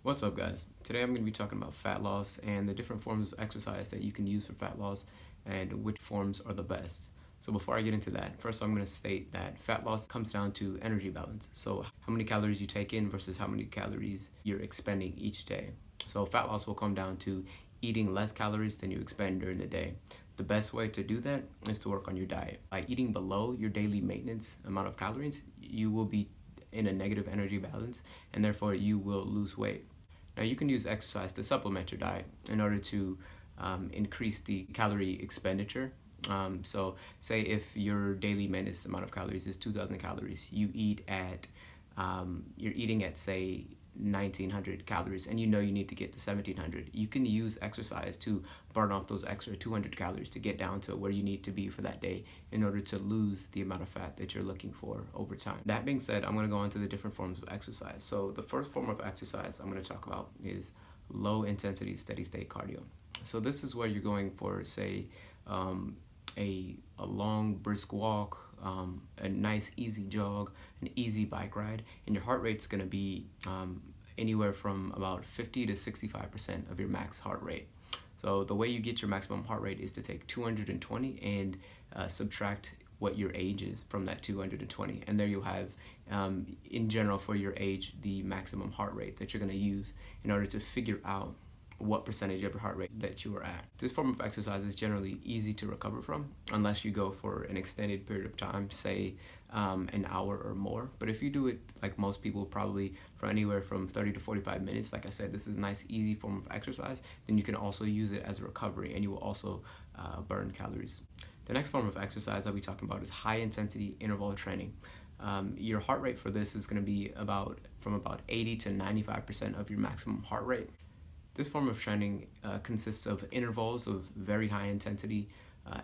What's up, guys? Today I'm going to be talking about fat loss and the different forms of exercise that you can use for fat loss and which forms are the best. So before I get into that, first I'm going to state that fat loss comes down to energy balance. So how many calories you take in versus how many calories you're expending each day. So fat loss will come down to eating less calories than you expend during the day. The best way to do that is to work on your diet. By eating below your daily maintenance amount of calories, you will be in a negative energy balance and therefore you will lose weight. Now you can use exercise to supplement your diet in order to increase the calorie expenditure. So say if your daily maintenance amount of calories is 2,000 calories, you're eating at say 1,900 calories and you know you need to get to 1,700. You can use exercise to burn off those extra 200 calories to get down to where you need to be for that day in order to lose the amount of fat that you're looking for over time. That being said, I'm going to go into the different forms of exercise. So the first form of exercise I'm going to talk about is low intensity steady state cardio. So this is where you're going for say a long brisk walk, a nice easy jog, an easy bike ride, and your heart rate's going to be anywhere from about 50 to 65% of your max heart rate. So the way you get your maximum heart rate is to take 220 and subtract what your age is from that 220, and there you'll have in general for your age the maximum heart rate that you're going to use in order to figure out what percentage of your heart rate that you are at. This form of exercise is generally easy to recover from unless you go for an extended period of time, say an hour or more. But if you do it like most people, probably for anywhere from 30 to 45 minutes, like I said, this is a nice easy form of exercise, then you can also use it as a recovery and you will also burn calories. The next form of exercise I'll be talking about is high intensity interval training. Your heart rate for this is going to be from about 80 to 95% of your maximum heart rate. This form of training consists of intervals of very high intensity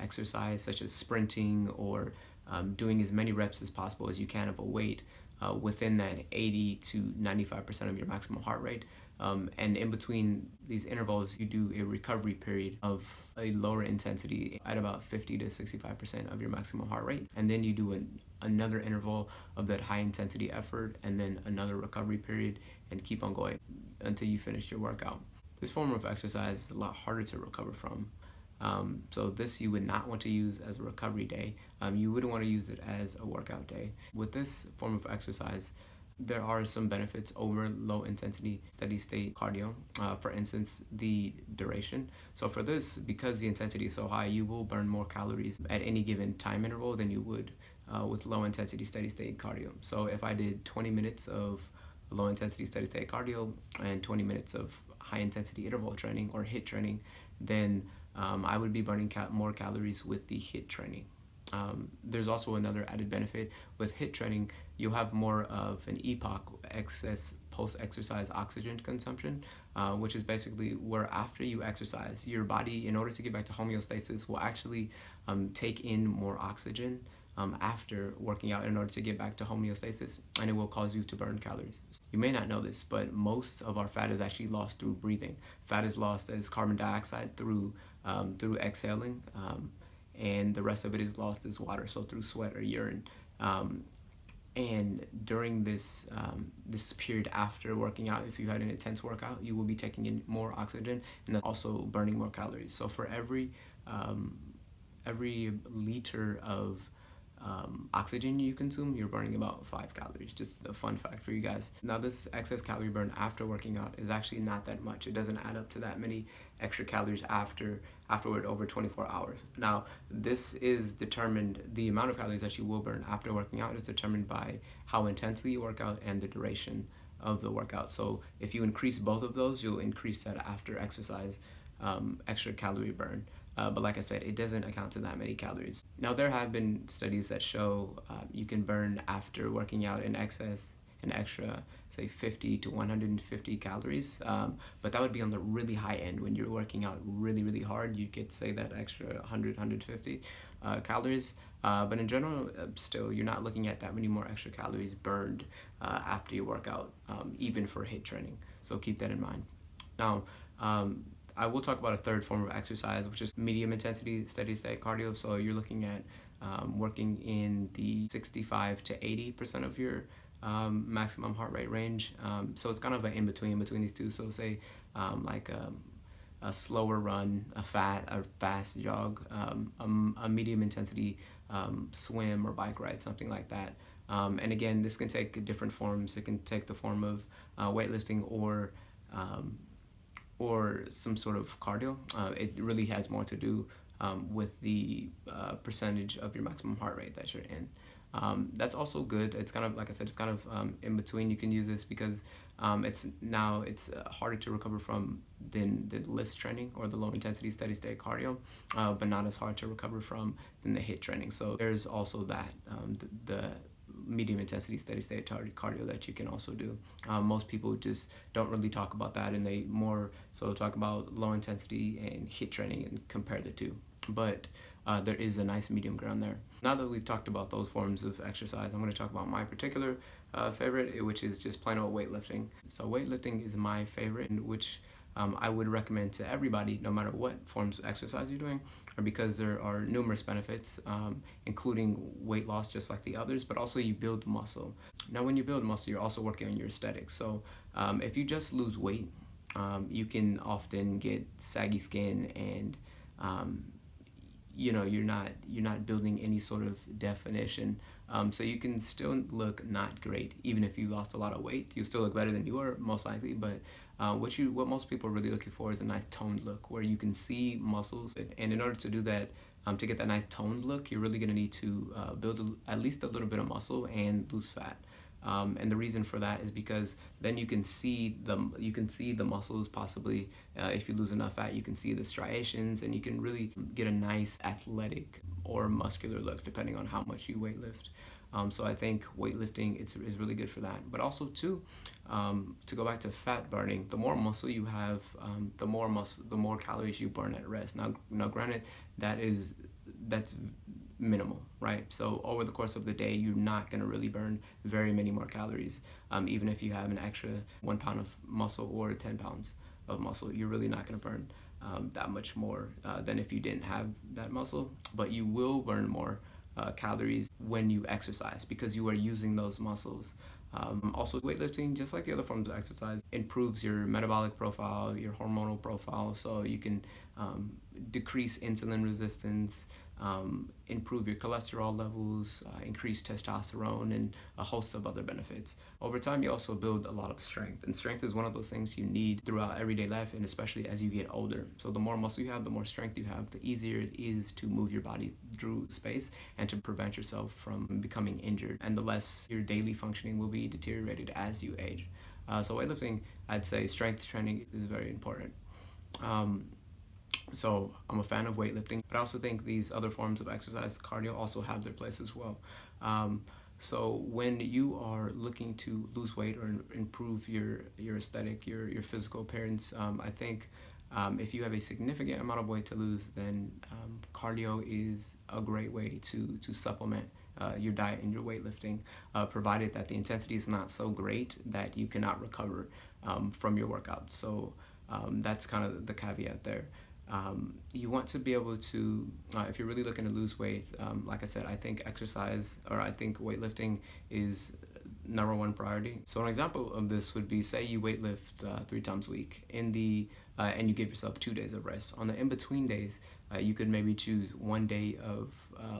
exercise, such as sprinting or doing as many reps as possible as you can of a weight within that 80 to 95% of your maximum heart rate. And in between these intervals, you do a recovery period of a lower intensity at about 50 to 65% of your maximum heart rate. And then you do another interval of that high intensity effort and then another recovery period and keep on going until you finish your workout. This form of exercise is a lot harder to recover from. So this you would not want to use as a recovery day. You wouldn't want to use it as a workout day. With this form of exercise, there are some benefits over low intensity steady state cardio. For instance, the duration. So for this, because the intensity is so high, you will burn more calories at any given time interval than you would with low intensity steady state cardio. So if I did 20 minutes of low intensity steady state cardio and 20 minutes of high intensity interval training or HIIT training, then I would be burning more calories with the HIIT training. There's also another added benefit with HIIT training. You'll have more of an EPOC, excess post-exercise oxygen consumption, which is basically where after you exercise, your body, in order to get back to homeostasis, will actually take in more oxygen after working out in order to get back to homeostasis, and it will cause you to burn calories. You may not know this, but most of our fat is actually lost through breathing. Fat is lost as carbon dioxide through exhaling, and the rest of it is lost as water, so through sweat or urine. And during this period after working out, if you had an intense workout, you will be taking in more oxygen and also burning more calories. So for every liter of oxygen you consume, you're burning about 5 calories. Just a fun fact for you guys. Now this excess calorie burn after working out is actually not that much. It doesn't add up to that many extra calories afterward over 24 hours. Now this is determined, the amount of calories that you will burn after working out is determined by how intensely you work out and the duration of the workout. So if you increase both of those, you'll increase that after exercise extra calorie burn. But like I said, it doesn't account to that many calories. Now there have been studies that show you can burn after working out in excess an extra say 50 to 150 calories, but that would be on the really high end. When you're working out really hard, you could say that extra 150 calories, but in general still you're not looking at that many more extra calories burned after you work out, even for HIIT training, so keep that in mind. Now I will talk about a third form of exercise, which is medium intensity steady state cardio. So you're looking at working in the 65 to 80% of your maximum heart rate range. So it's kind of an in between these two. So say like a slower run, a fast jog, a medium intensity swim or bike ride, something like that. And again, this can take different forms. It can take the form of weightlifting um, or some sort of cardio. It really has more to do with the percentage of your maximum heart rate that you're in. That's also good. It's kind of, like I said, it's kind of in between. You can use this because it's harder to recover from than the LIST training or the low intensity steady state cardio, but not as hard to recover from than the HIIT training. So there's also that the medium intensity steady state cardio that you can also do. Most people just don't really talk about that, and they more so talk about low intensity and HIIT training and compare the two. But there is a nice medium ground there. Now that we've talked about those forms of exercise, I'm going to talk about my particular favorite, which is just plain old weightlifting. So weightlifting is my favorite, which I would recommend to everybody, no matter what forms of exercise you're doing, or because there are numerous benefits, including weight loss, just like the others, but also you build muscle. Now, when you build muscle, you're also working on your aesthetics. So if you just lose weight, you can often get saggy skin and you're not building any sort of definition, so you can still look not great even if you lost a lot of weight. You still look better than you were, most likely, but what most people are really looking for is a nice toned look where you can see muscles. And in order to do that, to get that nice toned look, you're really going to need to build at least a little bit of muscle and lose fat. And the reason for that is because then you can see the muscles. Possibly if you lose enough fat, you can see the striations, and you can really get a nice athletic or muscular look depending on how much you weightlift. So I think weightlifting is really good for that. But also too, to go back to fat burning, the more muscle you have, the more calories you burn at rest. Now granted, that's minimal, right? So over the course of the day, you're not going to really burn very many more calories. Even if you have an extra 1 pound of muscle or 10 pounds of muscle, you're really not going to burn that much more than if you didn't have that muscle. But you will burn more calories when you exercise because you are using those muscles. Also, weightlifting, just like the other forms of exercise, improves your metabolic profile, your hormonal profile, so you can decrease insulin resistance, improve your cholesterol levels, increase testosterone, and a host of other benefits. Over time, you also build a lot of strength, and strength is one of those things you need throughout everyday life, and especially as you get older. So the more muscle you have, the more strength you have, the easier it is to move your body through space and to prevent yourself from becoming injured, and the less your daily functioning will be deteriorated as you age. So weightlifting, I'd say strength training is very important. So I'm a fan of weightlifting, but I also think these other forms of exercise, cardio, also have their place as well. So when you are looking to lose weight or improve your aesthetic, your physical appearance, I think if you have a significant amount of weight to lose, then cardio is a great way to supplement your diet and your weightlifting, provided that the intensity is not so great that you cannot recover from your workout. So that's kind of the caveat there. You want to be able to, if you're really looking to lose weight, like I said, I think weightlifting is number one priority. So an example of this would be, say you weightlift 3 times a week and you give yourself 2 days of rest. On the in-between days, you could maybe choose 1 day of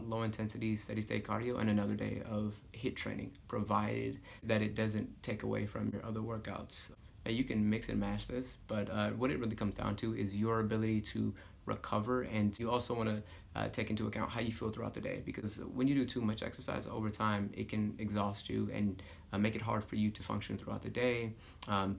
low intensity steady state cardio and another day of HIIT training, provided that it doesn't take away from your other workouts. You can mix and match this, but what it really comes down to is your ability to recover, and you also want to take into account how you feel throughout the day, because when you do too much exercise over time, it can exhaust you and make it hard for you to function throughout the day,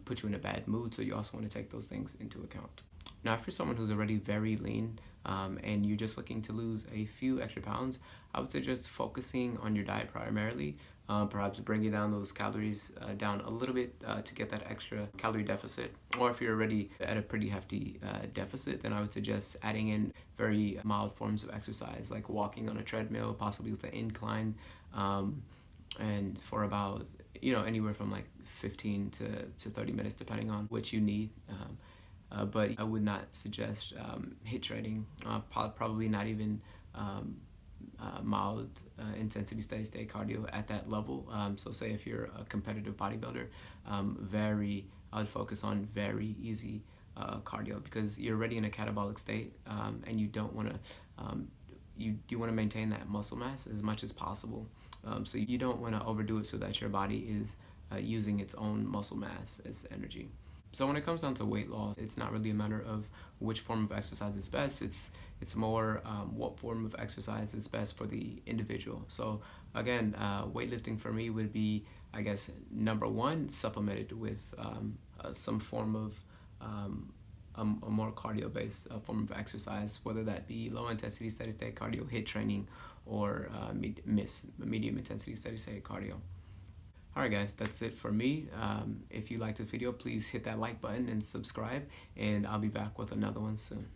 put you in a bad mood, so you also want to take those things into account. Now, if you're someone who's already very lean and you're just looking to lose a few extra pounds, I would suggest focusing on your diet primarily. Perhaps bringing down those calories down a little bit to get that extra calorie deficit. Or if you're already at a pretty hefty deficit, then I would suggest adding in very mild forms of exercise, like walking on a treadmill, possibly with an incline, and for about anywhere from like 15 to 30 minutes, depending on what you need. But I would not suggest HIIT training, probably not even mild intensity steady state cardio at that level. So say if you're a competitive bodybuilder, I would focus on very easy cardio, because you're already in a catabolic state, and you don't want to you want to maintain that muscle mass as much as possible. So you don't want to overdo it so that your body is using its own muscle mass as energy. So when it comes down to weight loss, it's not really a matter of which form of exercise is best. It's more what form of exercise is best for the individual. So again, weightlifting for me would be, I guess, number one, supplemented with some form of a more cardio-based form of exercise, whether that be low-intensity steady-state cardio, HIIT training, or medium intensity steady-state cardio. Alright guys, that's it for me. If you liked the video, please hit that like button and subscribe, and I'll be back with another one soon.